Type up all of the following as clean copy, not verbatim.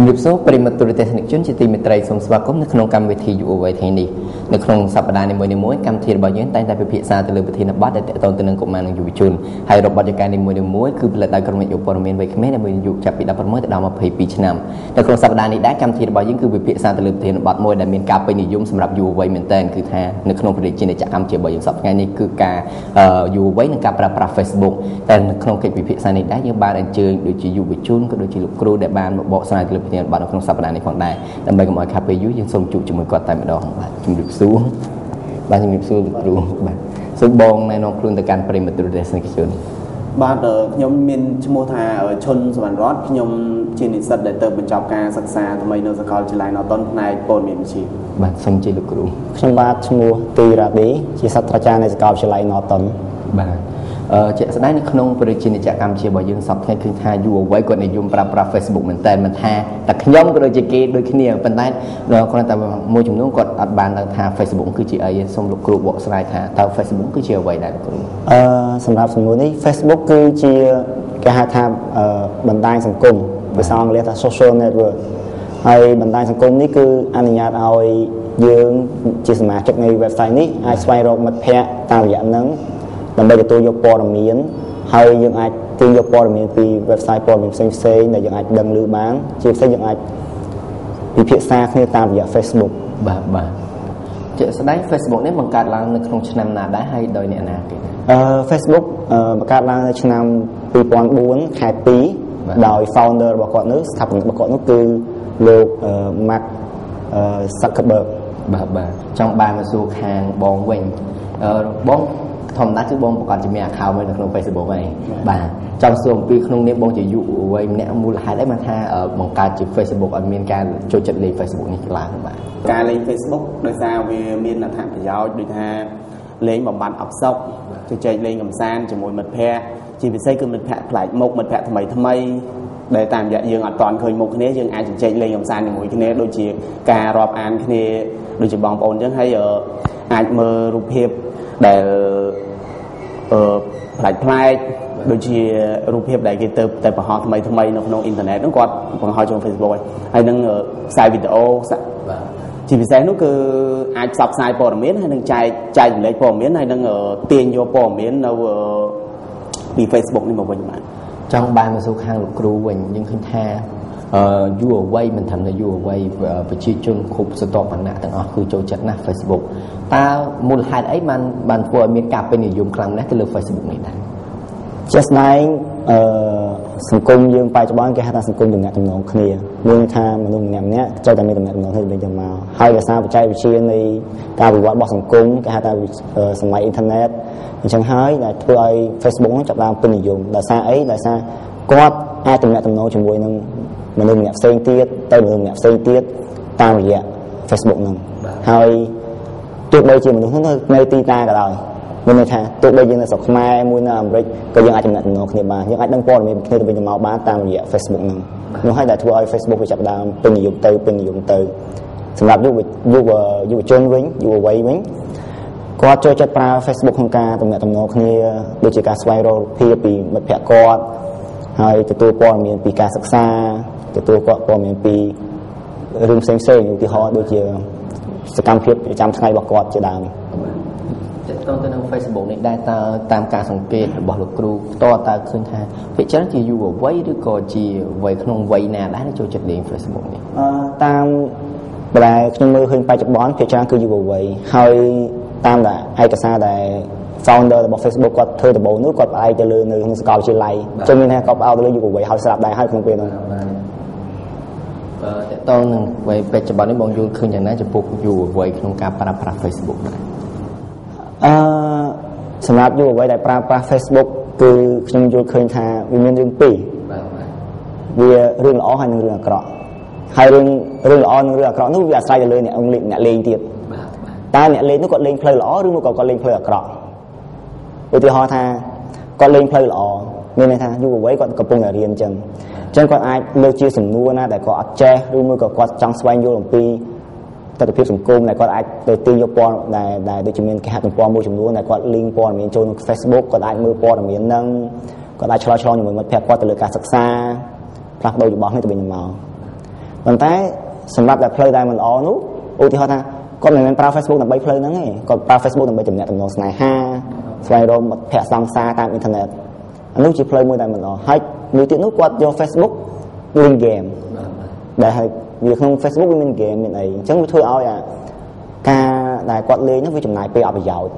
ជំរាបសួរប្រិមត្តទូរទស្សនិកជនជាទីមេត្រីសូមស្វាគមន៍នៅក្នុងកម្មវិធីយុវវ័យថ្ងៃនេះនៅក្នុងសប្តាហ៍នីមួយៗកម្មវិធីរបស់យើងតែងតែពិភាក្សាទៅលើប្រធានបទដែលទាក់ទងទៅនឹងកុមារនិងយុវជនហើយរបបយការនីមួយៗគឺផលិតដោយក្រុមយុវព័ត៌មានវ័យក្មេងដែលមានអាយុចាប់ពី16ទៅដល់22ឆ្នាំនៅក្នុងសប្តាហ៍នេះដែរកម្មវិធីរបស់យើងគឺពិភាក្សាទៅលើប្រធានបទមួយដែលមានការពេញនិយមសម្រាប់យុវវ័យមែនទែនគឺថានៅក្នុងប្រទេសជាកម្ពុជារបស់យើងសប្តាហ៍ថ្ងៃនេះគឺការយុវវ័យនិងការប្រើប្រាស់ Facebook តែនៅក្នុងកិច្ចពិភាក្សានេះដែរយើងបានអញ្ជើញដូចជាយុវជនក៏ដូចជាលោកគ្រូដែលបានមកបកស្រាយទៅលើប្រធានបទនៅក្នុងសប្តាហ៍នេះផងដែរដើម្បីកុំឲ្យខាតពេលយូរយើងសូមជួបជាមួយគាត់តែម្ដងបាទជំរាបសួរបាទជំរាបសួរលោកគ្រូបាទសូមបងណែនាំខ្លួនទៅកាន់ប្រិមត្តទូរទស្សនិកជនបាទខ្ញុំមានឈ្មោះថាឈុនសវណ្ណរតខ្ញុំជានិស្សិតដែលទៅបញ្ចប់ការសិក្សាថ្មីនៅសាកលវិទ្យាល័យណូតុនផ្នែកព័ត៌មានវិទ្យាបាទសូមជម្រាបលោកគ្រូខ្ញុំបាទឈ្មោះទីរ៉ាឌីជាសាស្ត្រាចារ្យនៃសាកលវិទ្យាល័យណូតុនបាទជាក់ស្ដែងនៅក្នុងប្រជាជនកម្ពុជារបស់យើងសពថ្ងៃឃើញថាយុវវ័យគាត់និយមប្រើប្រាស់ Facebook មែនតើមិនថាតែខ្ញុំក៏ដូចជាគេដូចគ្នាប៉ុន្តែគ្រាន់តែមួយចំនួនគាត់អត់បានដឹងថា Facebook គឺជាអីសូមលោកគ្រូបកស្រាយថាតើ Facebook គឺជាអ្វីដែរលោកគ្រូសម្រាប់សំណួរនេះ Facebook គឺជាគេហៅថាបណ្ដាញសង្គមភាសាអង់គ្លេសថា social network ហើយបណ្ដាញសង្គមនេះគឺអនុញ្ញាតឲ្យយើងជាសមាជិកនៃ website នេះអាចស្វែងរកមិត្តភ័ក្តិតាមរយៈហ្នឹងដើម្បីទទួលយកព័ត៌មានហើយយើងអាចទាញយកព័ត៌មានពី website ព័ត៌មានផ្សេងៗដែលយើងអាចដឹងឮបានជាពិសេសយើងអាចពិភាក្សាគ្នាតាមរយៈ Facebook បាទជាក់ស្ដែង Facebook នេះបង្កើតឡើងនៅក្នុងឆ្នាំណាដែរហើយដោយអ្នកណាគេFacebook បង្កើតឡើងនៅឆ្នាំ2004ខែ2ដោយ founder របស់គាត់នោះស្ថាបនិករបស់គាត់នោះគឺលោក Mark Zuckerberg បាទចង់បានមកសួរខាងបងវិញបងធម្មតាគឺបងប្រកាសជាមាន account មួយនៅក្នុង Facebook ហ្នឹងបាទចង់សួរអំពីក្នុងនាមបងជាយុវវ័យម្នាក់មូលហេតុអីបានថាបង្កើតជា Facebook ឲ្យមានការចូលចិត្តលេង Facebook នេះឡើងបាទការលេង Facebook ដោយសារវាមានអត្ថប្រយោជន៍ដូចថាលេងបំបត្តិអផ្សុកជជែកលេងកម្សាន្តជាមួយមិត្តភ័ក្តិជាពិសេសគឺមិត្តភ័ក្តិប្លែកមុខមិត្តភ័ក្តិថ្មីដែលតាមរយៈយើងអត់ទាន់ឃើញមុខគ្នាយើងអាចជជែកលេងកម្សាន្តជាមួយគ្នាដូចជាការរាប់អានគ្នាដូចជាបងប្អូនអញ្ចឹងហើយអាចមើលរូបភាពដែលផ្លែកដូចជារូបភាពដែលគេទៅតែបង្ហោះថ្មីនៅក្នុងអ៊ីនធឺណិតហ្នឹងគាត់បង្ហោះចូល Facebook ហើយនឹងខ្សែវីដេអូជាពិសេសនោះគឺអាចផ្សព្វផ្សាយព័ត៌មានហើយនឹងចែកចម្លែកព័ត៌មានហើយនឹងទាញយកព័ត៌មាននៅពី Facebook នេះមកវិញបាទចង់បានមកសួរខាងលោកគ្រូវិញយើងឃើញថាយុវវ័យមិនត្រឹមតែយុវវ័យប្រជាជនគ្រប់ស្រទាប់វណ្ណៈទាំងអស់គឺចូលចិត្តណាស់ Facebook តើមូលហេតុអីបានធ្វើឲ្យមានការពេញនិយមខ្លាំងណាស់ទៅលើ Facebook នេះដែរជាស្ដែងសង្គមយើងបច្ចុប្បន្នគេហៅថាសង្គមទំនាក់ទំនងគ្នាមានថាមនុស្សម្នាក់ចូលតែមានទំនាក់ទំនងគ្នាទៅវិញទៅមកហើយដោយសារបច្ចេកវិទ្យានៃការវិវត្តរបស់សង្គមគេហៅថាសម័យអ៊ីនធឺណិតអញ្ចឹងហើយដែលធ្វើឲ្យ Facebook ហ្នឹងចាប់ផ្ដើមពេញនិយមដោយសារអីដោយសារគាត់អាចទំនាក់ទំនងជាមួយនឹងមនុស្សម្នាក់ផ្សេងទៀតទៅមនុស្សម្នាក់ផ្សេងទៀតតាមរយៈ Facebook ហ្នឹងហើយទោះបីជាមនុស្សហ្នឹងនៅទីតាក៏ដោយមានន័យថាទោះបីយើងនៅស្រុកខ្មែរមួយនៅអាមេរិកក៏យើងអាចទំនាក់ទំនងគ្នាបានយើងអាចដឹងព័ត៌មានគ្នាទៅវិញទៅមកបានតាមរយៈ Facebook ហ្នឹងនោះហើយដែលធ្វើឲ្យ Facebook វាចាប់ផ្ដើមពេញនិយមទៅសម្រាប់យុវជនវិញយុវវ័យវិញគាត់ចូលចិត្តប្រើ Facebook ក្នុងការទំនាក់ទំនងគ្នាដូចជាការស្វែងរកភាពពីមិត្តភ័ក្តិគាត់ហើយទទួលព័ត៌មានពីការសិក្សាទទួលព័ត៌មានពីរឿងផ្សេងឧទាហរណ៍ដូចជាសកម្មភាពប្រចាំថ្ងៃរបស់គាត់ជាដើមតើទៅនឹង Facebook នេះដែរតើតាមការសង្កេតរបស់លោកគ្រូផ្ទាល់តើឃើញថាភាគច្រើនជាយុវវ័យឬក៏ជាវ័យក្នុងវ័យណាដែរចូលចិត្តលេង Facebook នេះតាមដែលខ្ញុំមើលឃើញបច្ចុប្បន្នភាគច្រើនគឺយុវវ័យហើយតាមដែលឯកសារដែល founder របស់ Facebook គាត់ធ្វើដំបូងនោះគាត់ផ្អែកទៅលើនៅក្នុងសាកលវិទ្យាល័យចឹងមានថាគាត់ផ្អែកទៅលើយុវវ័យហើយស្រាប់ដែរហើយក្នុងពេលនោះតើតើនឹងវ័យបច្ចុប្បន្ននេះបងយល់ឃើញយ៉ាងណាចំពោះយុវវ័យក្នុងការប្រើប្រាស់ Facebook ដែរសម្រាប់យុវវ័យដែលប្រើប្រាស់ Facebook គឺខ្ញុំយល់ឃើញថាវាមានរឿងពីរវារឿងល្អហើយនិងរឿងអាក្រក់ហើយរឿងល្អនិងរឿងអាក្រក់នោះវាអាស្រ័យទៅលើអ្នកលេងទៀតតើអ្នកលេងនោះគាត់លេងផ្លូវល្អឬមកគាត់លេងផ្លូវអាក្រក់ឧទាហរណ៍ថាគាត់លេងផ្លូវល្អមានន័យថាយុវវ័យគាត់កំពុងតែរៀនអញ្ចឹងគាត់អាចលើកជាសំណួរណាដែលគាត់អត់ចេះឬមួយក៏គាត់ចង់ស្វែងយល់អំពីទស្សនវិជ្ជាសង្គមដែលគាត់អាចទៅទាញយកព័ត៌មានដែលដូចជាមានគេហទំព័រមួយចំនួនដែលគាត់ link ព័ត៌មានចូលក្នុង Facebook គាត់អាចមើលព័ត៌មានហ្នឹងគាត់អាចឆ្លើយជាមួយមិត្តភ័ក្តិគាត់ទៅលើការសិក្សាផ្លាស់ប្ដូរយោបល់នេះទៅវិញទៅមក ប៉ុន្តែសម្រាប់តែផ្លូវដែលមិនល្អនោះឧទាហរណ៍ថាគាត់មិនមែនប្រើ Facebook ដើម្បីផ្លូវហ្នឹងទេគាត់ប្រើ Facebook ដើម្បីទំនាក់ទំនងស្នេហាស្វែងរកមិត្តភក្តិសង្សារតាមអ៊ីនធឺណិតអានោះជាផ្លូវមួយដែលមិនល្អហើយមួយទៀតនោះគាត់យក Facebook លេងហ្គេមដែលហើយវាក្នុង Facebook វាមានហ្គេមមានអីអញ្ចឹងវាធ្វើឲ្យការដែលគាត់លេងនោះវាចំណាយពេលអត់ប្រយោជន៍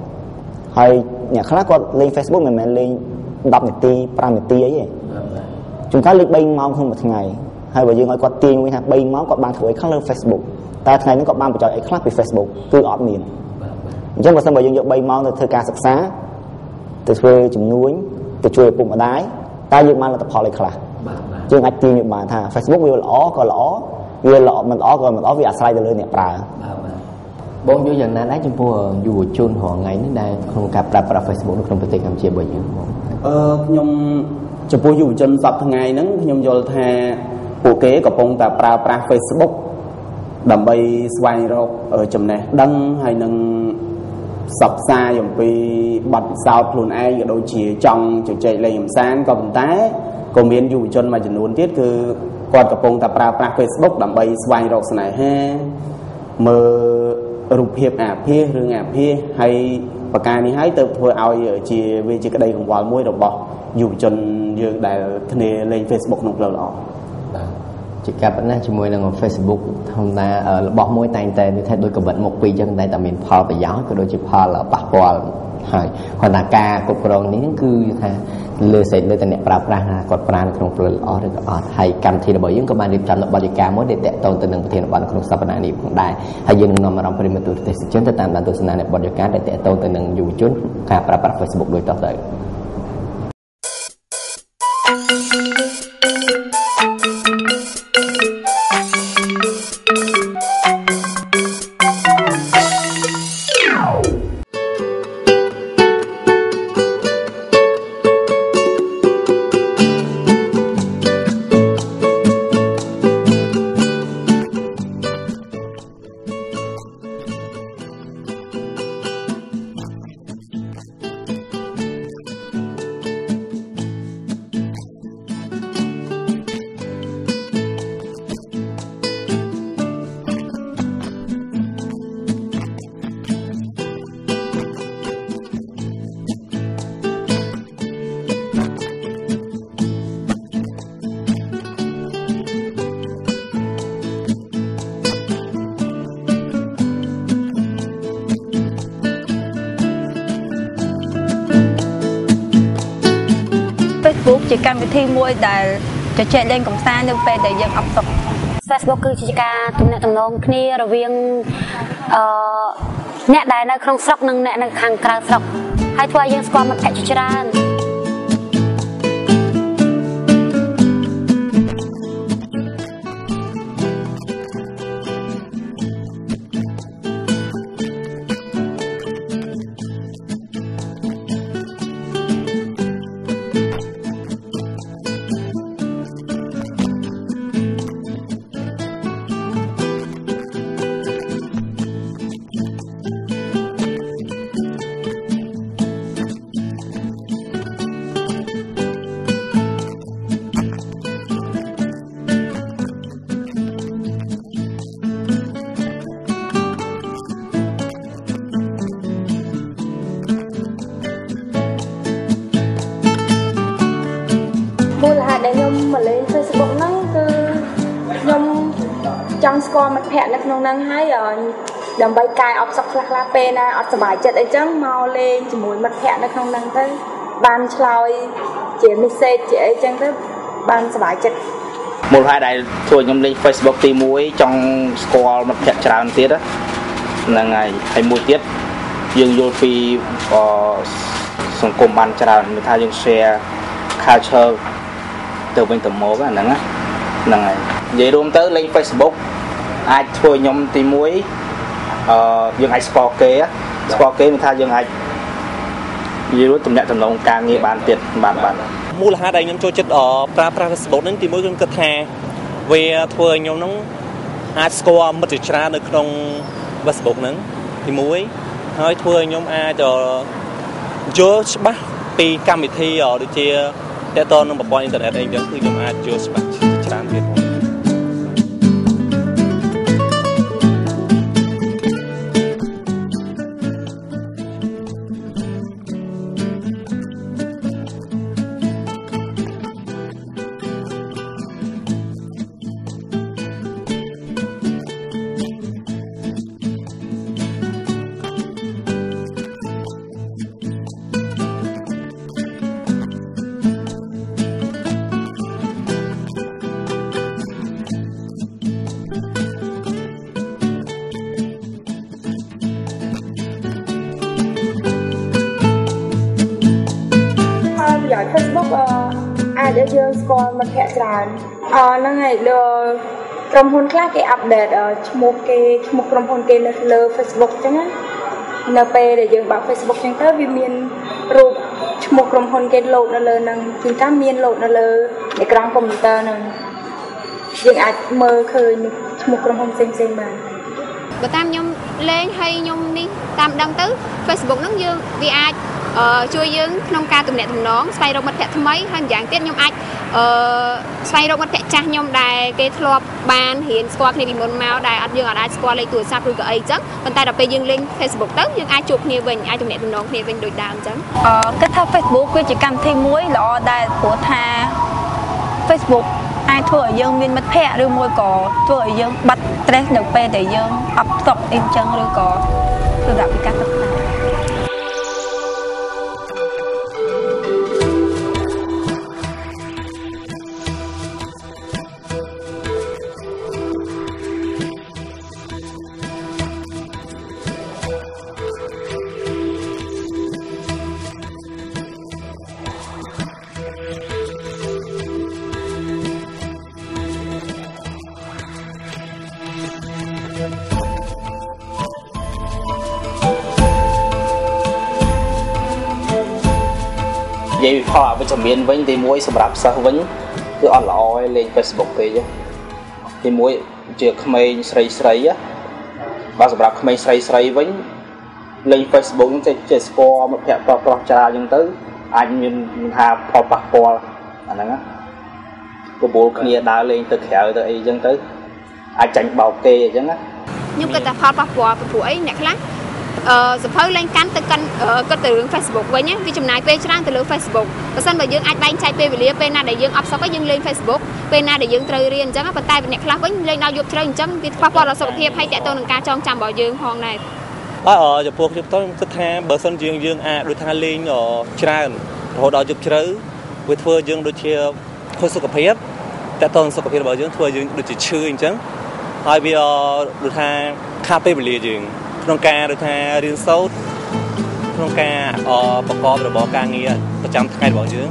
ហើយអ្នកខ្លះគាត់លេង Facebook មិនមែនលេង10នាទី5នាទីអីទេជួនកាលលេង3ម៉ោងក្នុងមួយថ្ងៃហើយបើយើងឲ្យគាត់ទាញវិញថា3ម៉ោងគាត់បានធ្វើអីខ្លះលើ Facebook តែថ្ងៃនេះគាត់បានបញ្ចុចអីខ្លះពី Facebook គឺអត់មានអញ្ចឹងបើសិនបើយើងយក3ម៉ោងទៅធ្វើការសិក្សាទៅធ្វើជំនួញទៅជួយឪពុកម្ដាយតើយើងបានលទ្ធផលអីខ្លះយើងអាចទាញបានថា Facebook វាល្អក៏ល្អវាល្អមិនល្អក៏មិនល្អវាអាស្រ័យទៅលើអ្នកប្រើបងយល់យ៉ាងណាដែរចំពោះយុវជនរាល់ថ្ងៃនេះដែលក្នុងការប្រើប្រាស់ Facebook នៅក្នុងប្រទេសកម្ពុជារបស់យើងបងខ្ញុំចំពោះយុវជនសប្តាហ៍ថ្ងៃហ្នឹងខ្ញុំយល់ថាពួកគេកំពុងតែប្រើប្រាស់ Facebook ដើម្បីស្វែងរកចំណេះដឹងហើយនឹងផ្សព្វផ្សាយអំពីបទពិសោធន៍ខ្លួនឯងក៏ដូចជាចង់ជជែកលេងកម្សាន្តក៏ប៉ុន្តែក៏មានយុវជនមួយចំនួនទៀតគឺគាត់កំពុងតែប្រើប្រាស់ Facebook ដើម្បីស្វែងរកស្នេហាមើលរូបភាពអាភាសរឿងអាភាសហើយប្រការនេះហើយទៅធ្វើឲ្យជាវាជាក្តីកង្វល់មួយរបស់យុវជនយើងដែលគ្នាលេង Facebook ក្នុងផ្លូវល្អជាការប៉ុណ្ណាជាមួយនឹង Facebook ធម្មតារបស់មួយតែងតែវាថាដូចកបិតមុខពីរចឹងតែតែមានផលប្រយោជន៍ក៏ដូចជាផលប៉ះពាល់ហើយគាត់ថាការគ្រប់គ្រងនេះគឺថាលើសេចលើតែអ្នកប្រើប្រាស់ថាគាត់ប្រើនៅក្នុងផ្លូវល្អឬក៏អត់ហើយកម្មវិធីរបស់យើងក៏បានរៀបចំនៅបទការមួយដែលតាក់ទងទៅនឹងប្រធានបទក្នុងសប្តាហ៍នេះផងដែរហើយយើងនឹងនាំអារម្មណ៍ប្រិមត្តទស្សនិកជនទៅតាមដានទស្សនានៃបទការដែលតាក់ទងទៅនឹងយុវជនការប្រើប្រាស់ Facebook ដូចតទៅជាកម្មវិធីមួយដែលជជែកលេងកម្សាន្តនៅពេលដែលយើងអត់សុខ Facebook គឺជាការទំនាក់ទំនងគ្នារវាងអ្នកដែលនៅក្នុងស្រុកនិងអ្នកនៅខាងក្រៅស្រុកហើយធ្វើឲ្យយើងស្គាល់មិត្តភក្តិជាច្រើនចង់ស្គាល់មិត្តភក្តិនៅក្នុងហ្នឹងហើយដើម្បីកែអបសុខខ្លះៗពេលណាអត់សុបាយចិត្តអីចឹងមកលេងជាមួយមិត្តភក្តិនៅក្នុងហ្នឹងទៅបានឆ្លើយជា message ជាអីចឹងទៅបានសុបាយចិត្តមូលហេតុដែលធ្វើខ្ញុំលេង Facebook ទី1ចង់ស្គាល់មិត្តភក្តិច្រើនទៀតហ្នឹងហើយមួយទៀតយើងយល់ពីសង្គមបានច្រើនមានថាយើង share culture ទៅវិញទៅមកហ្នឹងហើយនិយាយរួមទៅលេង Facebook អាចធ្វើខ្ញុំទី1យើងអាចស្គាល់គេមានថាយើងអាចនិយាយរួមទំនាក់ទំនងការងារបានទៀតបានមូលហេតុដែលខ្ញុំចូលចិត្តប្រើប្រាស់ Facebook ហ្នឹងទី1ខ្ញុំគិតថាវាធ្វើឲ្យខ្ញុំហ្នឹងអាចស្គាល់មិត្តជាច្រើននៅក្នុង Facebook ហ្នឹងទី1ហើយធ្វើឲ្យខ្ញុំអាចយល់ច្បាស់ពីកម្មវិធីដូចជាតើតើនឹងប្រព័ន្ធអ៊ីនធឺណិតអីចឹងគឺខ្ញុំអាចយល់ច្បាស់ច្រើនទៀត ដែលយើងស្គាល់មិត្តភក្តិច្រើនហ្នឹងហើយក្រុមហ៊ុនខ្លះគេអាប់ដេតឈ្មោះក្រុមហ៊ុនគេនៅលើ Facebook អញ្ចឹងណានៅពេលដែលយើងបើក Facebook អញ្ចឹងទៅវាមានរូបឈ្មោះក្រុមហ៊ុនគេលោតនៅលើហ្នឹងគឺថាមានលោតនៅលើអេក្រង់កុំព្យូទ័រហ្នឹងយើងអាចមើលឃើញឈ្មោះក្រុមហ៊ុនផ្សេងៗបានបើតាមខ្ញុំលេងហើយខ្ញុំនេះតាមដឹងទៅ Facebook ហ្នឹងយើងវាអាចជួយយើងក្នុងការទំនាក់ទំនងស្វែងរកមិត្តភក្តិថ្មីហើយម្យ៉ាងទៀតខ្ញុំអាចស្វែងរកមិត្តភក្តិចាស់ខ្ញុំដែលគេធ្លាប់បានរៀនស្គាល់គ្នាពីមុនមកដែលយើងអាចស្គាល់លេខទូរស័ព្ទឬក៏អីចឹងប៉ុន្តែដល់ពេលយើងលេង Facebook ទៅយើងអាចជួបគ្នាវិញអាចទំនាក់ទំនងគ្នាវិញដូចដើមចឹងគិតថា Facebook គឺជាកម្មវិធីមួយល្អដែលព្រោះថា Facebook អាចធ្វើឲ្យយើងមានមិត្តភក្តិឬមួយក៏ធ្វើឲ្យយើងបាត់ stress នៅពេលដែលយើងអបសុខអីចឹងឬក៏សម្រាប់ការសិក្សានិយាយផលអវិជ្ជមានវិញទី1សម្រាប់សិស្សវិញគឺអត់ល្អឲ្យលេង Facebook ពេកទី1ជាក្មេងស្រីបើសម្រាប់ក្មេងស្រីវិញលេង Facebook ហ្នឹងចេះស្គាល់មិត្តភក្តិប្រុសច្រើនអញ្ចឹងទៅអាចមានថាផលប៉ះពាល់អាហ្នឹងណាបបួលគ្នាដើរលេងទៅក្រៅទៅអីអញ្ចឹងទៅអាចចាញ់បោកគេអញ្ចឹងណាខ្ញុំគិតថាផលប៉ះពាល់ពីព្រោះអីអ្នកខ្លះសភៅលេងកាន់ទៅកាន់គិតទៅរឿង Facebook វិញណាវាចំណាយពេលច្រើនទៅលើ Facebook បើសិនបើយើងអាចបែងចែកពេលវេលាពេលណាដែលយើងអបសុខហើយយើងលេង Facebook ពេលណាដែលយើងត្រូវរៀនអញ្ចឹងប៉ុន្តែអ្នកខ្លះវិញលេងដល់យប់ជ្រៅអញ្ចឹងវាប៉ះពាល់ដល់សុខភាពហើយតកតទៅនឹងការចងចាំរបស់យើងផងដែរចំពោះខ្ញុំទៅគិតថាបើសិនយើងអាចដូចថាលេងច្រើនរហូតដល់យប់ជ្រៅវាធ្វើយើងដូចជាខូចសុខភាពតកតទៅនឹងសុខភាពរបស់យើងធ្វើយើងដូចជាឈឺអញ្ចឹងហើយវាដូចថាខាតពេលវេលាយើងក្នុងការដូចថារៀនសូត្រក្នុងការប្រកបរបរការងារប្រចាំថ្ងៃរបស់យើង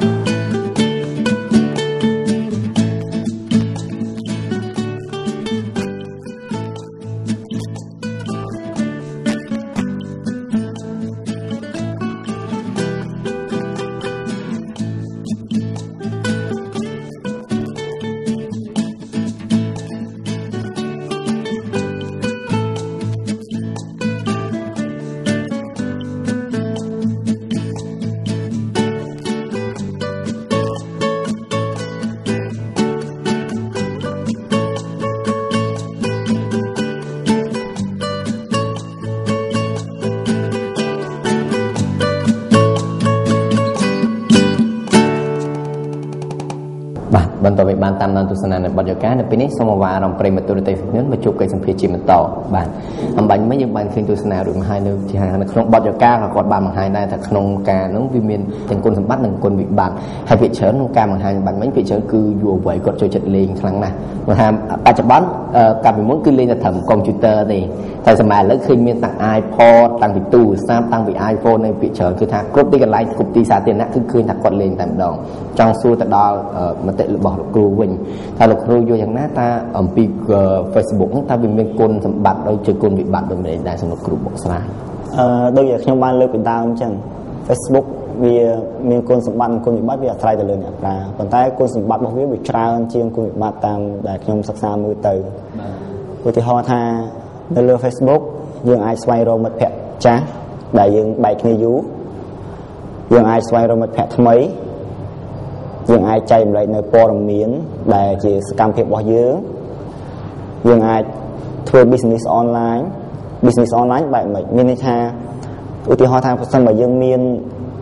បន្តទៅបានតាមដានទស្សនានៅបទយកានៅពេលនេះសូមអវារំប្រិយមិត្តទូរទស្សនិកជនមកជួបកិច្ចសម្ភាសជាបន្តបាទអំបញ្ញមិញយើងបានឃើញទស្សនារួចមកហើយនៅក្នុងបទយកាក៏គាត់បានបង្ហាញដែរថាក្នុងការនោះវាមានទាំងគុណសម្បត្តិនិងគុណវិបត្តិហើយភាគច្រើនក្នុងការបង្ហាញបាញ់មិញភាគច្រើនគឺយុវវ័យគាត់ចូលចិត្តលេងខ្លាំងណាស់ព្រោះថាបច្ចុប្បន្នកាលពីមុនគឺលេងតែត្រឹមកុំព្យូទ័រទេតែសម័យឥឡូវឃើញមានតាំង iPod តាំងពីទូរស័ព្ទតាំងពី iPhone នៅភាគច្រើនគឺថាគ្រប់ទីកន្លែងគ្រប់ទីសាធារណៈគឺឃើញថាគាត់លេងតែម្ដងចង់សួរទៅដល់មតិរបស់លោកគ្រូវិញថាលោកគ្រូយល់យ៉ាងណាថាអំពី Facebook ហ្នឹងតើវាមានគុណសម្បត្តិដូចជាគុណវិបត្តិដូចម្ដេចដែរសម្រាប់គ្រូបកស្រាយដូចជាខ្ញុំបានលើកពីដើមអញ្ចឹង Facebook វាមានគុណសម្បត្តិនិងគុណវិបត្តិវាអាស្រ័យទៅលើអ្នកប្រើប៉ុន្តែគុណសម្បត្តិរបស់វាច្រើនជាងគុណវិបត្តិតាមដែលខ្ញុំសិក្សាមើលទៅឧទាហរណ៍ថានៅលើ Facebook យើងអាចស្វែងរកមិត្តភក្តិចាស់ដែលយើងបែកគ្នាយូរយើងអាចស្វែងរកមិត្តភក្តិថ្មីយើងអាចចែករំលែកនៅព័ត៌មានដែលជាសកម្មភាពរបស់យើងអាចធ្វើ business online បែបម៉េចមានន័យថាឧទាហរណ៍ថាប្រសិនបើយើងមាន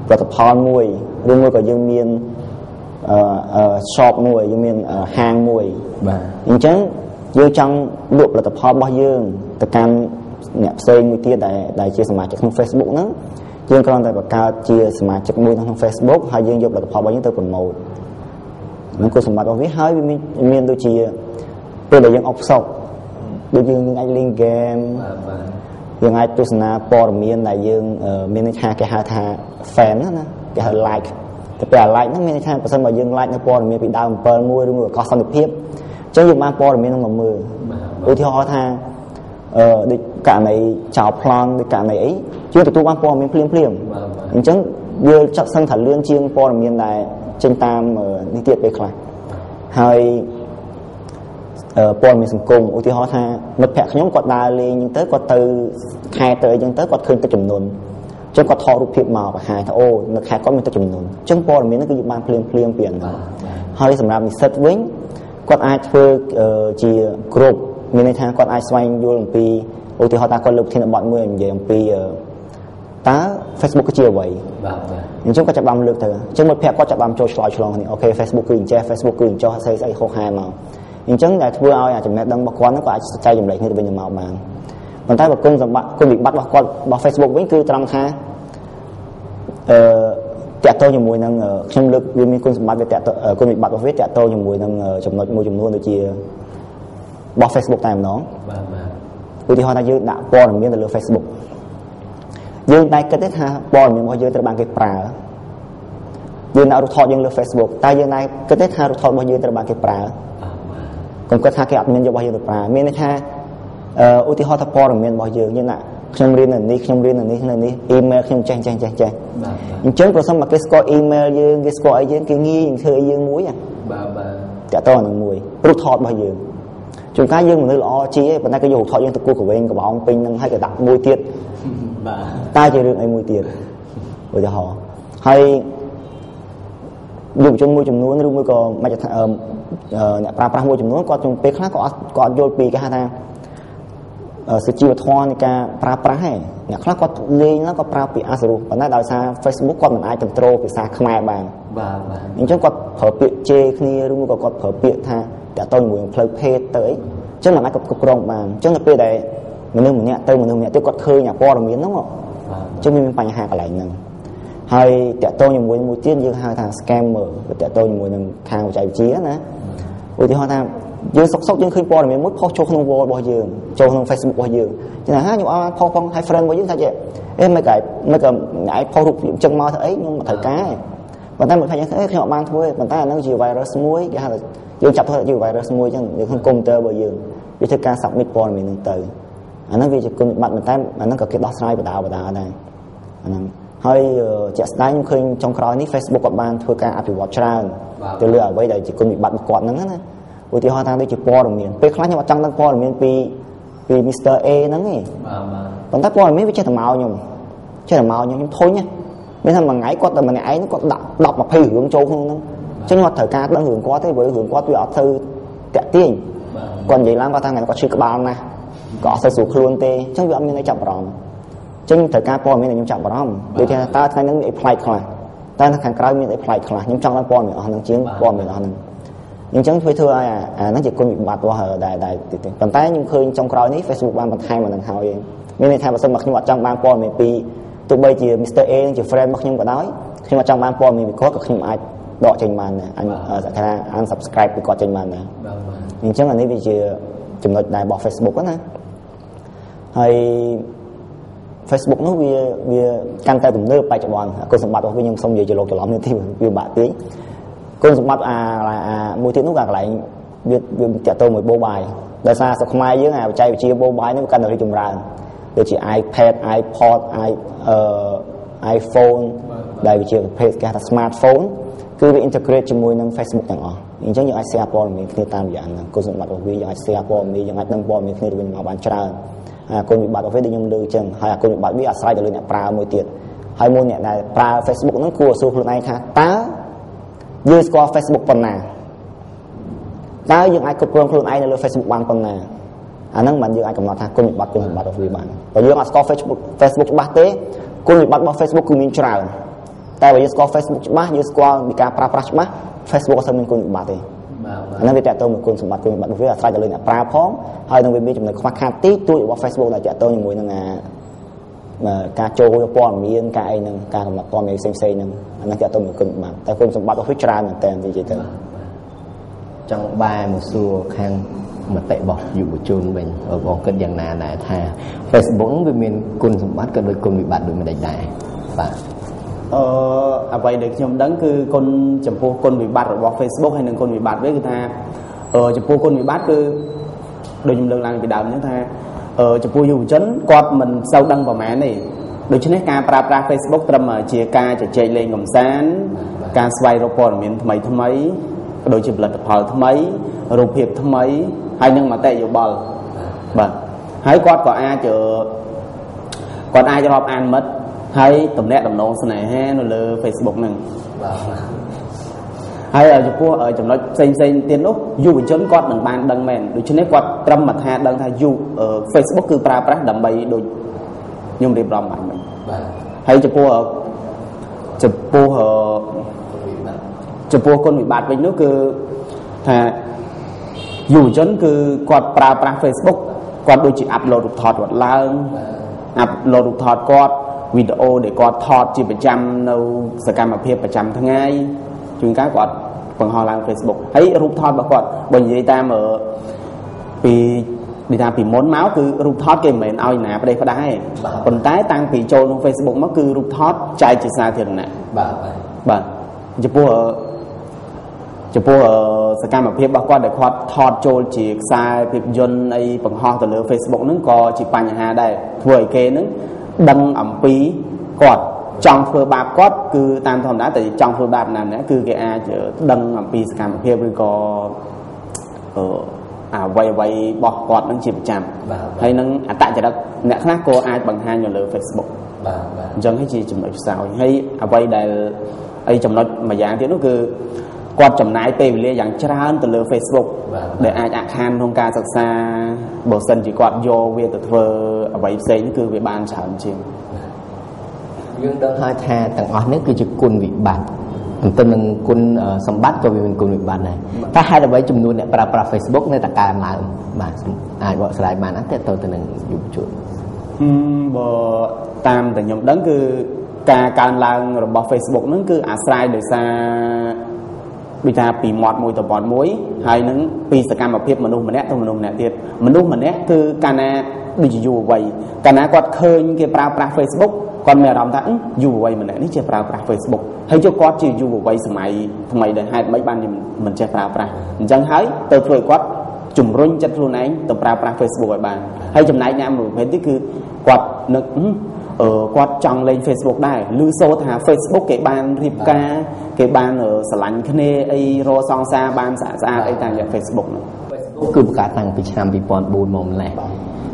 ផលិតផលមួយឬមួយក៏យើងមានshop មួយយើងមានហាងមួយបាទអញ្ចឹងយើងចង់លក់ផលិតផលរបស់យើងទៅកាន់អ្នកផ្សេងមួយទៀតដែលជាសមាជិកក្នុង Facebook ហ្នឹងយើងគ្រាន់តែបង្កើតជាសមាជិកមួយក្នុង Facebook ហើយយើងយកផលិតផលរបស់យើងទៅ promote នឹងគុណសម្បត្តិរបស់វាហើយវាមានដូចជាពេលដែលយើងអបសុកដូចយើងអាចលេង game យើងអាចទស្សនាព័ត៌មានដែលយើងមានន័យថាគេហៅថា fan ណាគេហៅ like តែពេល like ហ្នឹងមានន័យថាបើសិនបើយើង like នៅព័ត៌មានពីដើម7មួយឬមួយក៏សន្តិភាពអញ្ចឹងយើងបានព័ត៌មានហ្នឹងមកមើលឧទាហរណ៍ថាដូចករណីចោលប្លន់ដូចករណីអីយើងទទួលបានព័ត៌មានភ្លាមអញ្ចឹងវាចាត់សឹងថាលឿនជាងព័ត៌មានដែលចេញតាមនេះទៀតពេលខ្លះហើយព័ត៌មានសង្គមឧទាហរណ៍ថាមិត្តភក្តិខ្ញុំគាត់ដើរលេងអញ្ចឹងទៅគាត់ទៅខេត្តទៅអីចឹងទៅគាត់ឃើញទឹកចំនួនអញ្ចឹងគាត់ថតរូបភាពមកបង្ហាញថាអូនៅខេត្តគាត់មានទឹកចំនួនអញ្ចឹងព័ត៌មានហ្នឹងគឺយើងបានភ្លាមពីហ្នឹងហើយសម្រាប់និស្សិតវិញគាត់អាចធ្វើជាក្រុមមានន័យថាគាត់អាចស្វែងយល់អំពីឧទាហរណ៍ថាគាត់លើកប្រធានបទមួយនិយាយអំពីតើ Facebook គឺជាអ្វីបាទអញ្ចឹងគាត់ចាប់បានលើកទៅអញ្ចឹងមិត្តភក្តិគាត់ចាប់បានចូលឆ្លើយឆ្លងគ្នាអូខេ Facebook គឺអញ្ចេះ Facebook គឺអញ្ចោះស្អីហោហែមកអញ្ចឹងដែលធ្វើឲ្យអាចំណេះដឹងរបស់គាត់ហ្នឹងក៏អាចចែករំលែកគ្នាទៅវិញទៅមកបានប៉ុន្តែបើគុណវិបត្តិរបស់គាត់របស់ Facebook វិញគឺត្រង់ថាតាក់ទងជាមួយនឹងខ្ញុំលើកវាមានគុណសម្បត្តិវាតាក់ទងគុណវិបត្តិរបស់វាតាក់ទងជាមួយនឹងចំណុចមួយចំនួនដូចជារបស់ Facebook តែម្ដងបាទឧទាហរណ៍ថាយើងដាក់ព័ត៌មានទៅលើ Facebook យើងតែគិតទេថាព័ត៌មានរបស់យើងត្រូវបានគេប្រើយើងដាក់រូបថតយើងលើ Facebook តែយើងតែគិតទេថារូបថតរបស់យើងត្រូវបានគេប្រើកុំគិតថាគេអត់មានយករបស់យើងទៅប្រើមានន័យថាឧទាហរណ៍ថាព័ត៌មានរបស់យើងដាក់ខ្ញុំរៀននៅនេះខ្ញុំរៀននៅនេះនៅនេះអ៊ីមែលខ្ញុំចេះអញ្ចឹងប្រសិនមកគេស្គាល់អ៊ីមែលយើងគេស្គាល់អីយើងគេងាយនឹងធ្វើអីយើងមួយបាទតាក់ទងនឹងមួយរូបថតរបស់យើងជួនកាលយើងមនុស្សល្អជាប៉ុន្តែគេយករូបថតយើងទៅគូកវែងកបោងពេញនឹងហើយក៏ដាក់មួយទៀតបាទតែជារឿងអីមួយទៀតឧទាហរណ៍ហើយយុវជនមួយចំនួនឬមួយក៏មិនថាអ្នកប្រើប្រាស់មួយចំនួនគាត់ពេលខ្លះក៏អត់យល់ពីគេហៅថាសុជីវធម៌នៃការប្រើប្រាស់ហ្នឹងអ្នកខ្លះគាត់លេងហ្នឹងក៏ប្រើពាក្យអសរោះប៉ុន្តែដោយសារ Facebook គាត់មិនអាចគ្រប់គ្រងភាសាខ្មែរបានបាទអញ្ចឹងគាត់ប្រើពាក្យជេរគ្នាឬមួយក៏គាត់ប្រើពាក្យថាតាក់ទងជាមួយនឹងផ្លូវភេទទៅអីអញ្ចឹងមិនអាចគ្រប់គ្រងបានអញ្ចឹងទៅពេលដែលមនុស្សម្នាក់ទៅមនុស្សម្នាក់ទៀតគាត់ឃើញព័ត៌មានហ្នឹងអញ្ចឹងមានបញ្ហាកន្លែងហ្នឹងហើយតាក់ទងជាមួយមួយទៀតយើងហៅថា scammer តាក់ទងជាមួយនឹងខាងបច្ចេកវិទ្យាណាឧទាហរណ៍ថាយើងសុកយើងឃើញព័ត៌មានមួយផុសចូលក្នុង wall របស់យើងចូលក្នុង Facebook របស់យើងចឹងថាខ្ញុំអត់ផុសផងឲ្យ friend របស់យើងថាចេះអេមិនក៏ឯងផុសរូបភាពចឹងមកទៅអីខ្ញុំមិនត្រូវការប៉ុន្តែមិនថាខ្ញុំអត់បានធ្វើទេប៉ុន្តែអានឹងជា virus មួយគេហៅថាយើងចាប់ធ្វើជា virus មួយចឹងនៅក្នុង computer របស់យើងវាធ្វើការ submit ព័ត៌មានហ្នឹងទៅអាហ្នឹងវាជាគុណវិបត្តិមែនតើអាហ្នឹងក៏គេដោះស្រាយបដាដែរអាហ្នឹងហើយជាក់ស្ដែងខ្ញុំឃើញចុងក្រោយនេះ Facebook គាត់បានធ្វើការអភិវឌ្ឍច្រើនទៅលើអ្វីដែលជាគុណវិបត្តិរបស់គាត់ហ្នឹងណាឧទាហរណ៍ថាដូចជាព័ត៌មានពេលខ្លះខ្ញុំអត់ចង់ដឹងព័ត៌មានពី Mr. A ហ្នឹងទេប៉ុន្តែព័ត៌មានវាចេះតែមកខ្ញុំខ្ញុំធុញមានថាមួយថ្ងៃគាត់តែម្នាក់ឯងគាត់ដាក់10 20រឿងចូលក្នុងហ្នឹងអញ្ចឹងខ្ញុំអត់ត្រូវការដឹងរឿងគាត់ទេព្រោះរឿងគាត់វាអត់ទៅតាក់ទាញគាត់និយាយឡើងគាត់ថាថ្ងៃគាត់ឈឺក្បាលណាស់ក៏អត់សូវស្រួលខ្លួនទេអញ្ចឹងវាអត់មានអីចាប់អារម្មណ៍អញ្ចឹងត្រូវការព័ត៌មានដែលខ្ញុំចាប់អារម្មណ៍ដូចថាតើថ្ងៃហ្នឹងមានអីប្លែកខ្លះតើខាងក្រៅមានអីប្លែកខ្លះខ្ញុំចង់ដឹងព័ត៌មានអស់ហ្នឹងជាងព័ត៌មានអស់ហ្នឹងអញ្ចឹងធ្វើឲ្យអាហ្នឹងជាគុណវិបត្តិរបស់ដែលប៉ុន្តែខ្ញុំឃើញចុងក្រោយនេះ Facebook បានបន្ថែមមកនឹងហើយមានន័យថាបើសិនមកខ្ញុំអត់ចង់បានព័ត៌មានពីទោះបីជា Mr. A ជា friend របស់ខ្ញុំក៏ដោយខ្ញុំអត់ចង់បានព័ត៌មានពីគាត់ក៏ខ្ញុំអាចដកចេញបានដែរអាចថា unsubscribe ពីគាត់ចេញបានដែរអញ្ចឹងអានេះវាជាចំណុចដែររបស់ Facebook ណាហើយ Facebook នោះវាកាន់តែទំនើបបច្ចុប្បន្នគុណសម្បត្តិរបស់វាខ្ញុំសូមនិយាយជាលោកច្រឡំនេះទីវាបាក់តិចគុណសម្បត្តិមួយទៀតនោះក៏កន្លែងវាតាក់ទងមួយ mobile ដោយសារស្រុកខ្មែរយើងបច្ចេកវិទ្យា mobile នេះកាន់តែរីកចម្រើនដូចជា iPad iPod iPhone ដែលវាជាប្រភេទគេថា smartphone គឺវា integrate ជាមួយនឹង Facebook ទាំងអស់អញ្ចឹងយើងអាច share ព័ត៌មានគ្នាតាមរយៈហ្នឹងគុណសម្បត្តិរបស់វាយើងអាច share ព័ត៌មានយើងអាចដឹងព័ត៌មានគ្នាទៅវិញមកបានច្រើនគុណវិបត្តិរបស់វាដូចខ្ញុំលើកអញ្ចឹងហើយគុណវិបត្តិវាអាស្រ័យទៅលើអ្នកប្រើមួយទៀតហើយមួយអ្នកដែលប្រើ Facebook ហ្នឹងគួរសួរខ្លួនឯងថាតើយើងស្គាល់ Facebook ប៉ុណ្ណាតើយើងអាចគ្រប់គ្រងខ្លួនឯងនៅលើ Facebook បានប៉ុណ្ណាអាហ្នឹងមិនយើងអាចកំណត់ថាគុណវិបត្តិរបស់វាបានបើយើងអត់ស្គាល់ Facebook ច្បាស់ទេគុណវិបត្តិរបស់ Facebook គឺមានច្រើនតែបើយើងស្គាល់ Facebook ច្បាស់យើងស្គាល់ពីការប្រើប្រាស់ច្បាស់ Facebook អត់សូវមានគុណវិបត្តិទេអាហ្នឹងវាតកតទៅមួយគុណសម្បត្តិរបស់វាអាស្រ័យទៅលើអ្នកប្រើផងហើយនឹងវាមានចំណុចខ្វះខាតទីទួចរបស់ Facebook ដែលតកតជាមួយនឹងការចូលព័ត៌មានការអីហ្នឹងការកំណត់ព័ត៌មានផ្សេងៗហ្នឹងអាហ្នឹងតកតមួយគុណវិបត្តិតែគុណសម្បត្តិរបស់វាច្រើនមែនតើនិយាយទៅចង់បែរមកសួរខាងមតិរបស់យុវជនវិញបងគិតយ៉ាងណាដែរថា Facebook វាមានគុណសម្បត្តិក៏ដូចគុណវិបត្តិដូចមិនដែរបាទ អ្វីដែលខ្ញុំដឹងគឺគុណចំពោះគុណវិបត្តិរបស់ Facebook ហើយនិងគុណវិបត្តិវិញគឺថាចំពោះគុណវិបត្តិគឺដូចខ្ញុំលើកឡើងពីដើមហ្នឹងថាចំពោះយុវជនគាត់មិនសូវដឹងប្រហែលទេដូច្នេះការប្រើប្រាស់ Facebook ត្រឹមជាការជជែកលេងកម្សាន្តការស្វែងរកព័ត៌មានថ្មីថ្មីដូចជាផលិតផលថ្មីរូបភាពថ្មីហើយនឹងមតិយោបល់បាទហើយគាត់ក៏អាចរាប់អានមិត្តហើយតំណាក់តំណងស្នេហានៅលើ Facebook ហ្នឹងបាទហើយចំពោះចំណុចផ្សេងទៀតនោះយុវជនគាត់មិនបានដឹងមែនដូច្នេះគាត់ត្រឹមមកថាដឹងថា Facebook គឺប្រើប្រាស់ដើម្បីដូចខ្ញុំរៀបរាប់បានមិញបាទហើយចំពោះគុណវិបត្តិវិញនោះគឺថាយុវជនគឺគាត់ប្រើប្រាស់ Facebook គាត់ដូចជាអាប់ឡូតរូបថតគាត់ឡើងអាប់ឡូតរូបថតគាត់វីដេអូដែលគាត់ថតជាប្រចាំនៅសកម្មភាពប្រចាំថ្ងៃជួនកាលគាត់បង្ហោះឡើង Facebook ហើយរូបថតរបស់គាត់បើនិយាយតាមពីមុនមកគឺរូបថតគេមិនមែនឲ្យណាផ្ដេសផ្ដាសទេប៉ុន្តែតាំងពីចូលក្នុង Facebook មកគឺរូបថតចែកជាសាធារណៈបាទចំពោះសកម្មភាពរបស់គាត់ដែលគាត់ថតចូលជាខ្សែភាពយន្តអីបង្ហោះទៅលើ Facebook ហ្នឹងក៏ជាបញ្ហាដែរធ្វើឲ្យគេហ្នឹងដឹងអំពីគាត់ចង់ធ្វើបាបគាត់គឺតាមធម្មតាតែចង់ធ្វើបាបណាម្នាក់គឺគេអាចដឹងអំពីសកម្មភាពឬក៏អ្វីរបស់គាត់នឹងជាប្រចាំហើយនឹងអត្តចរិតអ្នកខ្លះក៏អាចបង្ហាញនៅលើ Facebook បាទអញ្ចឹងហើយជាចំណុចខ្សោយហើយអ្វីដែលចំណុចម្យ៉ាងទៀតនោះគឺគាត់ចំណាយពេលវេលាយ៉ាងច្រើនទៅលើ Facebook ដែលអាចអាក់ខានក្នុងការសិក្សាបើសិនជាគាត់យកវាទៅធ្វើអ្វីផ្សេងគឺវាបានច្រើនជាងយើងដឹងហើយថាទាំងអស់នេះគឺជាគុណវិបត្តិទន្ទឹមនឹងគុណសម្បត្តិក៏វាមានគុណវិបត្តិដែរតែហេតុអ្វីចំនួនអ្នកប្រើប្រាស់ Facebook នៅតែកើនឡើងបាទអាចបកស្រាយបានណាតើទៅនឹងយុវជនបើតាមតែខ្ញុំដឹងគឺការកើនឡើងរបស់ Facebook ហ្នឹងគឺអាស្រ័យដោយសារដូចថាពីមាត់មួយទៅមាត់មួយហើយនឹងពីសកម្មភាពមនុស្សម្នាក់ទៅមនុស្សម្នាក់ទៀតមនុស្សម្នាក់គឺកាលណាដូចជាយុវវ័យកាលណាគាត់ឃើញគេប្រើប្រាស់ Facebook គាត់មានអារម្មណ៍ថាយុវវ័យម្នាក់នេះចេះប្រើប្រាស់ Facebook ហើយចុះគាត់ជាយុវវ័យសម័យថ្មីដែលហេតុម៉េចបានមិនចេះប្រើប្រាស់អញ្ចឹងហើយទៅធ្វើឲ្យគាត់ជំរុញចិត្តខ្លួនឯងទៅប្រើប្រាស់ Facebook ឲ្យបានហើយចំណែកអ្នកមួយប្រភេទទៀតគឺគាត់នឹកគាត់ចង់លេង Facebook ដែរឮសូរថា Facebook គេបានរៀបការគេបានស្រឡាញ់គ្នាអីរកសង្សារបានស្អាតអីតាមរយៈ Facebook ហ្នឹង Facebook គឺបង្កើតតាំងពីឆ្នាំ2004មកម្លេះ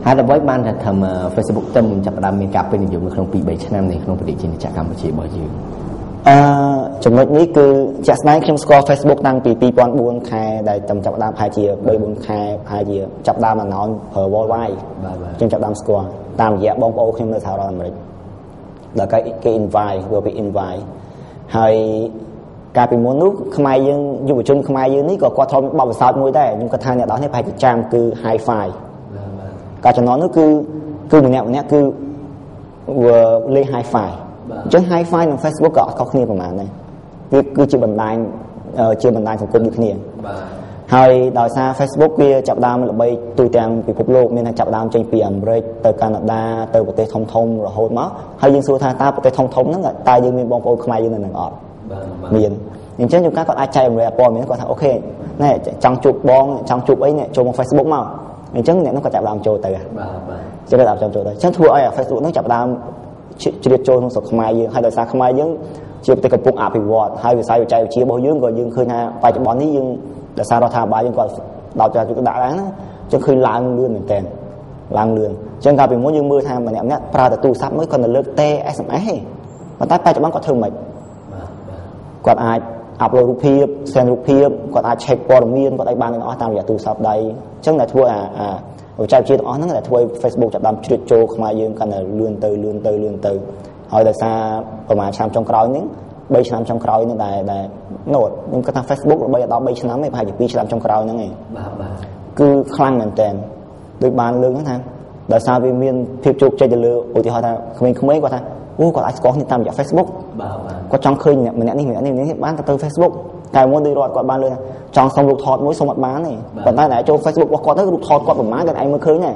ហើយដើម្បីបានថាធ្វើ Facebook ទៅចាប់ផ្ដើមមានការពេញនិយមនៅក្នុង 2-3 ឆ្នាំនៅក្នុងប្រទេសជាតិកម្ពុជារបស់យើងចំណុចនេះគឺជាក់ស្ដែងខ្ញុំស្គាល់ Facebook តាំងពី2004ខែដែលចាប់ផ្ដើមប្រហែលជា 3-4 ខែប្រហែលជាចាប់ផ្ដើមអាណោនប្រើ Worldwide ខ្ញុំចាប់ផ្ដើមស្គាល់តាមរយៈបងប្អូនខ្ញុំនៅសហរដ្ឋអាមេរិកដល់គេ invite វាពី invite ហើយកាលពីមុននោះខ្មែរយើងយុវជនខ្មែរយើងនេះក៏គាត់ធ្លាប់មានបទពិសោធន៍មួយដែរខ្ញុំគាត់ថាអ្នកនរនេះប្រហែលជាចាំគឺ Hi-Fi ការចំណងនោះគឺម្នាក់គឺលេង Hi-Fi អញ្ចឹង Hi-Fi និង Facebook ក៏អត់ខុសគ្នាប្រហែលដែរវាគឺជាបណ្ដាញសង្គមដូចគ្នាហើយដោយសារ Facebook វាចាប់ដើមល្បីទូទាំងពិភពលោកមានតែចាប់ដើមចេញពីអាមេរិកទៅកាណាដាទៅប្រទេសធំរហូតមកហើយយើងសួរថាតើប្រទេសធំហ្នឹងតើយើងមានបងប្អូនខ្មែរយើងនៅនឹងអត់មានអញ្ចឹងយើងគាត់អាចចែករំលែកព័ត៌មានគាត់ថាអូខេណែចង់ជួបបងចង់ជួបអីនេះចូលមក Facebook មកអញ្ចឹងអ្នកនោះក៏ចាប់ដើមចូលទៅចេះតែចូលទៅអញ្ចឹងធ្វើឲ្យ Facebook ហ្នឹងចាប់ដើមជ្រៀតចូលក្នុងស្រុកខ្មែរយើងហើយដោយសារខ្មែរយើងជាប្រទេសកំពុងអភិវឌ្ឍហើយវិស័យបច្ចេកវិទ្យារបស់យើងក៏យើងឃើញថាបច្ចុប្បន្ននេះយើងដោយសាររដ្ឋាភិបាលយើងគាត់ដោតចាជួយដាក់ឡើងណាចឹងឃើញឡើងលឿនមែនតើឡើងលឿនចឹងកាលពីមុនយើងមើលថាម្នាក់ប្រើតែទូរស័ព្ទមួយគាត់ទៅលើកទេ SMS ទេប៉ុន្តែបច្ចុប្បន្នគាត់ធ្វើមិនគាត់អាចអាប់ឡូតរូបភាព send រូបភាពគាត់អាច check ព័ត៌មានគាត់ឲ្យបានទាំងអស់តាមរយៈទូរស័ព្ទដៃចឹងតែធ្វើបច្ចេកវិទ្យាទាំងអស់ហ្នឹងដែលធ្វើឲ្យ Facebook ចាប់ដើមជ្រៀតចូលខ្មែរយើងកាន់តែលឿនទៅហើយដោយសារប្រហែលឆ្នាំចុងក្រោយហ្នឹង3ឆ្នាំចុងក្រោយហ្នឹងដែលខ្ញុំគិតថា Facebook ល្បីដល់3ឆ្នាំទេប្រហែលជា2ឆ្នាំចុងក្រោយហ្នឹងឯងគឺខ្លាំងមែនតើដូចបានលើកហ្នឹងថាដោយសារវាមានភាពជោគជ័យទៅលើឧទាហរណ៍ថាក្មេងៗគាត់ថាគាត់អាចស្គាល់គ្នាតាមរយៈ Facebook គាត់ចង់ឃើញម្នាក់នេះបានទៅ Facebook តែមុនដូចរត់គាត់បានលើកចង់សុំរូបថតមួយសុំអត់បានទេប៉ុន្តែតែចូល Facebook របស់គាត់ទៅរូបថតគាត់ប្រហែលគាត់ឯងមើលឃើញដែរ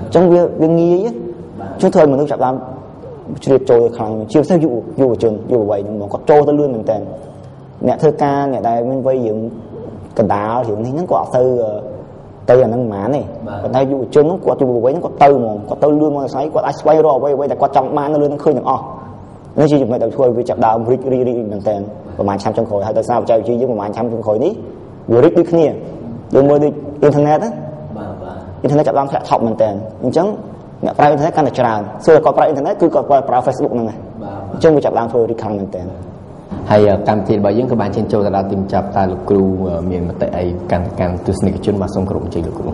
អញ្ចឹងវាងាយជួយធ្វើឲ្យមនុស្សចាប់តាម ជ្រាបចូលខ្លាំងជាពិសេសយុវជនយុវវ័យហ្នឹងគាត់ចូលទៅលឿនមែនតើអ្នកធ្វើការអ្នកដែលមានវ័យយើងកណ្ដាលរឿងនេះហ្នឹងគាត់អត់ទៅអាហ្នឹងហ្មងទេប៉ុន្តែយុវជនហ្នឹងគាត់យុវវ័យហ្នឹងគាត់ទៅហ្មងគាត់ទៅលឿនមកស្អីគាត់អាចស្វែងរកអ្វីដែលគាត់ចង់បាននៅលឿនហ្នឹងឃើញទាំងអស់នេះជាចំណុចដែលធ្វើឲ្យវាចាប់ដើមរីកមែនតើប្រហែលឆ្នាំចុងក្រោយហើយដោយសារបច្ចេកវិទ្យាយើងប្រហែលឆ្នាំចុងក្រោយនេះវារីកដូចគ្នាដូចមើលដូចអ៊ីនធឺណិតណាអ៊ីនធឺណិតចាប់ដើមធ្លាក់ថប់មែនតើអញ្ចឹងអ្នកប្រើអ៊ីនធឺណិតកាន់តែច្រើនសួរគាត់ប្រើអ៊ីនធឺណិតគឺគាត់ប្រើ Facebook ហ្នឹងហើយអញ្ចឹងវាចាប់ដើមធ្វើរីកខ្លាំងមែនតើហើយកម្មវិធីរបស់យើងក៏បានឈានចូលទៅដល់ទីបញ្ចប់តើលោកគ្រូមានមតិអីកាន់ទស្សនិកជនបាទសូមគោរពអញ្ជើញលោកគ្រូ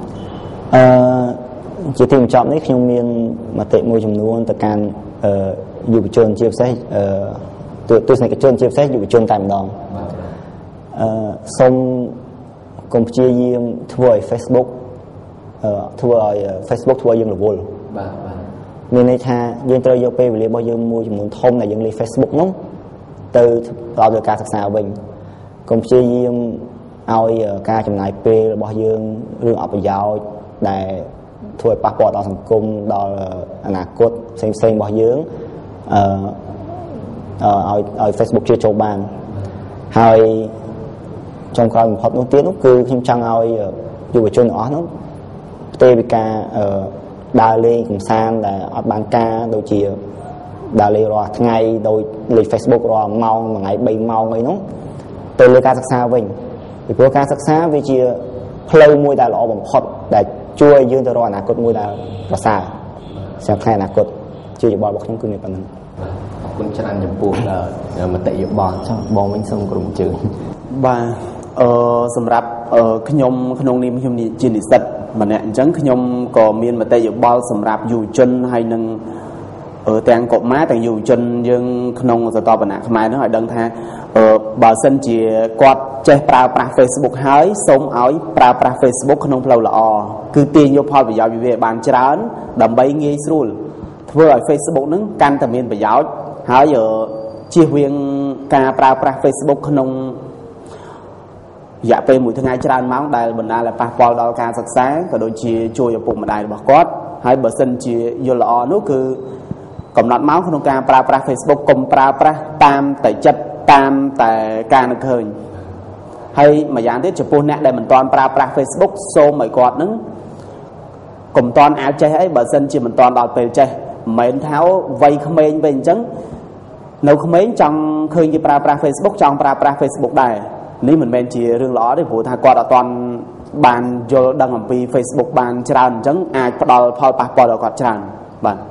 ជាទីបញ្ចប់នេះខ្ញុំមានមតិមួយចំនួនទៅកាន់យុវជនជាពិសេសទស្សនិកជនជាពិសេសយុវជនតែម្ដងសូមកុំព្យាយាមធ្វើឲ្យ Facebook ធ្វើឲ្យយើងរវល់បាទមានន័យថាយើងត្រូវយកពេលវេលារបស់យើងមួយចំនួនធំដែលយើងលេង Facebook នោះទៅដល់ទៅការសិក្សាវិញកុំព្យាយាមឲ្យការចំណាយពេលរបស់យើងរឿងអបប្រយោជន៍ដែលធ្វើឲ្យប៉ះពាល់ដល់សង្គមដល់អនាគតផ្សេងៗរបស់យើងឲ្យ Facebook ជាចូលបានហើយចុងក្រោយបំផុតនោះទៀតនោះគឺខ្ញុំចង់ឲ្យយុវជនទាំងអស់នោះផ្ទេរពីការដើរលេងកម្សាន្តដែលអត់បានការដូចជាដើរលេងរាល់ថ្ងៃដោយលេង Facebook រាល់ម៉ោងមួយថ្ងៃ3ម៉ោងអីនោះទៅលើការសិក្សាវិញពីព្រោះការសិក្សាវាជាផ្លូវមួយដែលល្អបំផុតដែលជួយឲ្យយើងទៅរកអនាគតមួយដែលប្រសើរសម្រាប់ថ្ងៃអនាគតជាយោបល់របស់ខ្ញុំគឺមានប៉ុណ្ណឹងអរគុណច្រើនចំពោះមតិយោបល់ចុះបងវិញសូមគោរពអញ្ជើញបាទសម្រាប់ខ្ញុំក្នុងនាមខ្ញុំជានិស្សិតម្នាក់អញ្ចឹងខ្ញុំក៏មានមតិយោបល់សម្រាប់យុវជនហើយនឹងទាំងកុមារទាំងយុវជនយើងក្នុងសតវនៈខ្មែរនោះឲ្យដឹងថាបើសិនជាគាត់ចេះប្រើប្រាស់ Facebook ហើយសូមឲ្យប្រើប្រាស់ Facebook ក្នុងផ្លូវល្អគឺទាញយកផលប្រយោជន៍ពីវាបានច្រើនដើម្បីងាយស្រួលធ្វើឲ្យ Facebook ហ្នឹងកាន់តែមានប្រយោជន៍ហើយជៀសវាងការប្រើប្រាស់ Facebook ក្នុងរយៈពេលមួយថ្ងៃច្រើនម៉ោងដែលបណ្ដាលឲ្យប៉ះពាល់ដល់ការសិក្សាក៏ដូចជាជួយឪពុកម្ដាយរបស់គាត់ហើយបើសិនជាយល់ល្អនោះគឺកំណត់ម៉ោងក្នុងការប្រើប្រាស់ Facebook កុំប្រើប្រាស់តាមតែចិត្តតាមតែការនឹកឃើញហើយម្យ៉ាងទៀតចំពោះអ្នកដែលមិនទាន់ប្រើប្រាស់ Facebook សូមឲ្យគាត់នឹងកុំទាន់អាចចេះអីបើសិនជាមិនទាន់ដល់ពេលចេះមិនមែនថាវ័យក្មេងវិញអញ្ចឹងនៅក្មេងចង់ឃើញគេប្រើប្រាស់ Facebook ចង់ប្រើប្រាស់ Facebook ដែរនេះមិនមែនជារឿងល្អទេព្រោះថាគាត់អត់ទាន់បានយល់ដឹងអំពី Facebook បានច្រើនអញ្ចឹងអាចផ្ដល់ផលប៉ះពាល់ដល់គាត់ច្រើនបាទ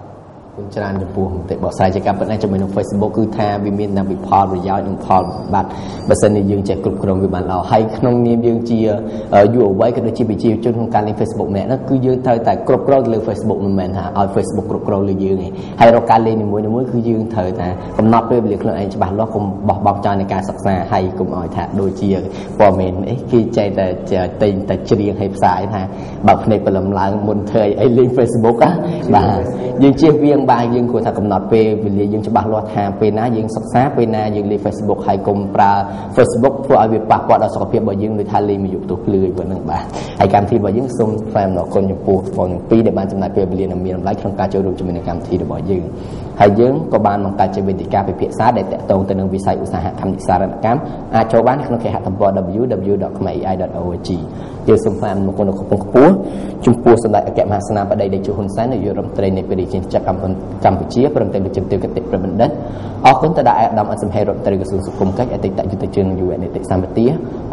ច្រើនចំពោះមតិបកស្រាយជាការពិតណាស់ជាមួយនឹង Facebook គឺថាវាមានទាំងផលប្រយោជន៍និងផលបាត់បើសិនជាយើងចេះគ្រប់គ្រងវាបានល្អហើយក្នុងនាមយើងជាយុវវ័យក៏ដូចជាប្រជាជនក្នុងការលេង Facebook ម្នាក់នោះគឺយើងត្រូវតែគ្រប់គ្រងលើ Facebook មិនមែនថាឲ្យ Facebook គ្រប់គ្រងលើយើងទេហើយរកការលេងនីមួយៗគឺយើងត្រូវតែកំណត់ពេលវេលាខ្លួនឯងច្បាស់លាស់កុំបោះបង់ចោលនៃការសិក្សាហើយកុំឲ្យថាដូចជាព័ត៌មានអីគេចេះតែច្រៀងឲ្យផ្សាយថាបើភ្នែកព្រលឹមឡើងមុនធ្វើអីលេង Facebook បាទយើងជៀសវាងបាទយើងគួរថាកំណត់ពេលវេលាយើងច្បាស់លាស់ថាពេលណាយើងសិក្សាពេលណាយើងលេង Facebook ហើយកុំប្រើ Facebook ធ្វើឲ្យវាប៉ះពាល់ដល់សុខភាពរបស់យើងដូចថាលេងមួយយប់ទោះភ្លឺប៉ុណ្ណឹងបាទហើយកម្មវិធីរបស់យើងសូមថ្លែងអំណរគុណចំពោះបងទាំងពីរដែលបានចំណាយពេលវេលានិងមានតម្លៃក្នុងការចូលរួមជាមួយនឹងកម្មវិធីរបស់យើងហើយយើងក៏បានបង្កើតជាវេទិកាពិភាក្សាដែលតាក់ទងទៅនឹងវិស័យឧស្សាហកម្មនិស្សារណកម្មអាចចូលបានក្នុងគេហទំព័រ www.khmer.ai.org យើងសូមថ្លែងអំណរគុណដល់កំពុងខ្ពស់ចំពោះសម្ដេចអគ្គមហាសេនាបតីតេជោហ៊ុនសែននាយករដ្ឋមន្ត្រីនៃព្រះរាជាណាចក្រកម្ពុជាព្រមទាំងលោកជំទាវគតិប្របណ្ឌិតអរគុណទៅដល់អាដាមអសមហេរដ្ឋមន្ត្រីក្រសួងសង្គមកិច្ចអតីតយុទ្ធជនយុវនីតិសម្បទា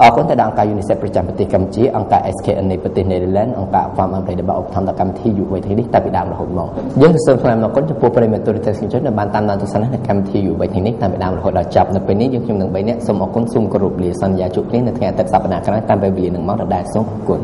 អរគុណទៅដល់អង្គការ UNICEF ប្រចាំប្រទេសកម្ពុជាអង្គការ SKN នៃប្រទេសនេធឺឡែនអង្គការអមអន្តរជាតិដែលបានឧបត្ថម្ភដល់កម្មវិធីយុវវ័យថ្ងៃនេះតាំងពីដើមរហូតមកយើងសូមថ្លែងអំណរគុណចំពោះប្រិយមិត្តទូរទស្សនិកជនដែលបានតាមដានទស្សនានៅកម្មវិធីយុវវ័យថ្ងៃនេះតាំងពីដើមរហូតដល់ចប់នៅពេលនេះយើងខ្ញុំនឹង3នាក់សូមអរគុណសូមគោរពលាសន្យាជួបគ្នានៅថ្ងៃអាទិត្យសប្តាហ៍ក្រោយតាមពេលវេលានឹងម៉ោងដដែលសូមអរគុណ